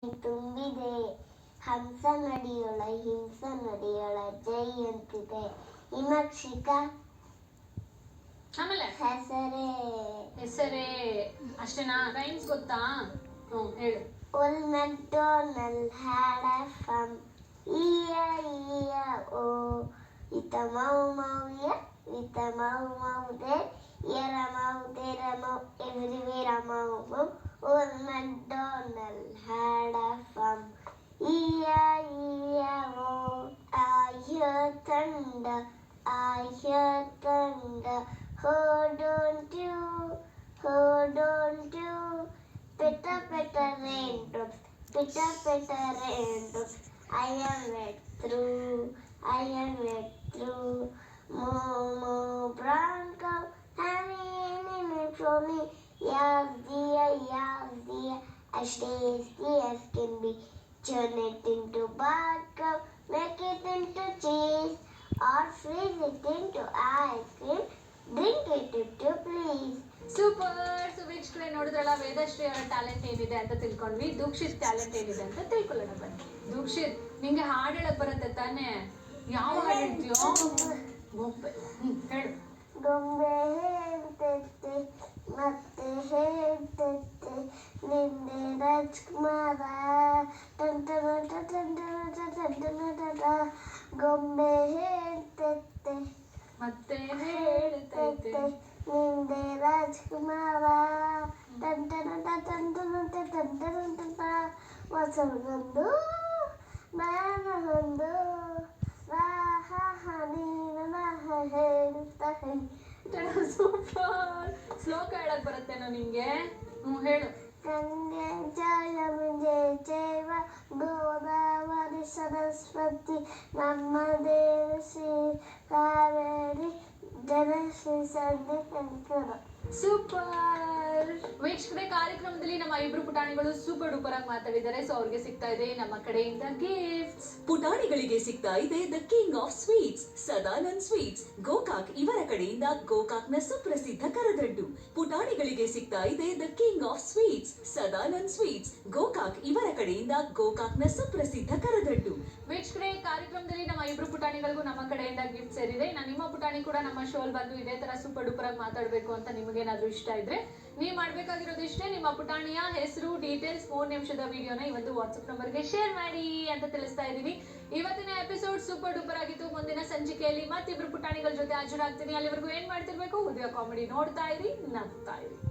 ತುಂಬಿದೆ ಹಂಸ ನಡಿಯೊಳ ಹಿಂಸ ನಡಿಯೊಳ ಜೈ ಅಂತಿದೆ ಹಿಮಕ್ಷಿಕ ಆಮೇಲೆ ಹೆಸರೇ ಹೆಸರೇ ಅಷ್ಟೇನಾ? ರೈಮ್ಸ್ ಗೊತ್ತಾ? ಹೇಳು. Old MacDonald had a farm, E-I-E-I-O, with a mow mow here, with a mow mow there, here a mow, there a mow, everywhere a mow mow. Old MacDonald had a farm, E-I-E-I-O. I hear thunder, I hear thunder. Oh, don't you, oh, don't you. Pitter, pitter, raindrops, pitter, pitter, raindrops. I am wet through, I am wet through. Moo, moo, brown cow, honey, any milk for me? Yes, dear, as tasty as can be. Turn it into buttercup, make it into cheese, or freeze it into ice cream. Drink it if you please. Super. So ವೀಕ್ಷಕರೇ, ನೋಡಿದ್ರಲ್ಲ ವೇದಶ್ರೀ ಅವರ talent ಏನಿದೆ ಅಂತ ತಿಳ್ಕೊಂಡ್ವಿ. Dixit talent ಏನಿದೆ ಅಂತ ತಿಳ್ಕೊಳ್ಳೋಣ ಬನ್ನಿ. ದೀಕ್ಷಿತ್, ನಿಂಗೆ ಹಾಡು ಹೇಳಕ್ ಬರುತ್ತೆ ತಾನೇ? ಯಾವ ಹಾಡು ಹೇಳ್ತೀಯೋ? ಗೊಂಬೆ. ಹೇಳು. ಗೊಂಬೆ ಹೇಳ್ತೈತೆ ಮತ್ತೆ ಹೇಳ್ತೈತೆ ನಿನ್ನೆ ರಾಜ್ಕುಮಾರ ಗೊಂಬೆ ಹೇಳ್ತೈತೆ ಮತ್ತೆ ಹೇಳ್ತೈತೆ ನಿಂದೆ ರಾಜ್ಕುಮಾರ ಹೊಸಗೊಂದು ಬಾನಹೊಂದು ಹೇಳ್ತಾ ಸೂಪರ್. ಶ್ಲೋಕ ಹೇಳಕ್ ಬರುತ್ತೇನೋ ನಿಂಗೆ? ಹೇಳು. ಗಂಗೆ ಜಯ ಮುಂಜೆ ಜೈವ ಗೋದಾವರಿ ಸರಸ್ವತಿ ನಮ್ಮ ದೇವಶ್ರೀ ಕಾವೇರಿ ಜನಶ್ರೀ ಸದ್ಯ ಶಂಕರ. ಸೂಪರ್. ವೀಕ್ಷಕರೇ, ಕಾರ್ಯಕ್ರಮದಲ್ಲಿ ನಮ್ಮ ಇಬ್ರು ಪುಟಾಣಿಗಳು ಸೂಪರ್ ಡೂಪರ್ ಆಗಿ ಮಾತಾಡಿದ್ದಾರೆ. ಸೊ ಅವ್ರಿಗೆ ಸಿಗ್ತಾ ಇದೆ ನಮ್ಮ ಕಡೆಯಿಂದ ಗಿಫ್ಟ್ಸ್. ಪುಟಾಣಿಗಳಿಗೆ ಸಿಗ್ತಾ ಇದೆ the king of sweets Sadanand sweets Gokak ಇವರ ಕಡೆಯಿಂದ ಗೋಕಾಕ್ನ ಸುಪ್ರಸಿದ್ಧ ಕರದಡ್ಡು. ಪುಟಾಣಿಗಳಿಗೆ ಸಿಗ್ತಾ ಇದೆ the king of sweets Sadanand sweets Gokak ಇವರ ಕಡೆಯಿಂದ ಗೋಕಾಕ್ನ ಸುಪ್ರಸಿದ್ಧ ಕರದಡ್ಡು. ವೀಕ್ಷಕರೇ, ಕಾರ್ಯಕ್ರಮದಲ್ಲಿ ನಮ್ಮ ಇಬ್ರು ಪುಟಾಣಿಗಳಿಗೂ ನಮ್ಮ ಕಡೆಯಿಂದ ಗಿಫ್ಟ್ ಸೇರಿದೆ. ನಿಮ್ಮ ಪುಟಾಣಿ ಕೂಡ ನಮ್ಮ ಶೋಲ್ ಬಂದು ಇದೇ ತರ ಸೂಪರ್ ಡೂಪರ್ ಆಗಿ ಮಾತಾಡಬೇಕು ಅಂತ ನಿಮಗೇನಾದ್ರೂ ಇಷ್ಟ ಇದ್ರೆ ನೀವು ಮಾಡ್ಬೇಕಾಗಿರೋದು ಇಷ್ಟೇ. ನಿಮ್ಮ ಪುಟಾಣಿಯ ಹೆಸರು, ಡೀಟೇಲ್ಸ್, 3 ನಿಮಿಷದ ವಿಡಿಯೋನ ಇವತ್ತು ವಾಟ್ಸ್ಆಪ್ ನಂಬರ್ಗೆ ಶೇರ್ ಮಾಡಿ ಅಂತ ತಿಳಿಸ್ತಾ ಇದೀವಿ. ಇವತ್ತಿನ ಎಪಿಸೋಡ್ ಸೂಪರ್ ಡೂಪರ್ ಆಗಿತ್ತು. ಮುಂದಿನ ಸಂಚಿಕೆಯಲ್ಲಿ ಮತ್ತಿಬ್ರು ಪುಟಾಣಿಗಳ ಜೊತೆ ಹಾಜರಾಗ್ತೀನಿ. ಅಲ್ಲಿವರೆಗೂ ಏನ್ ಮಾಡ್ತಿರ್ಬೇಕು? ಉದಯ ಕಾಮಿಡಿ ನೋಡ್ತಾ ಇರಿ, ನಗ್ತಾ ಇರಿ.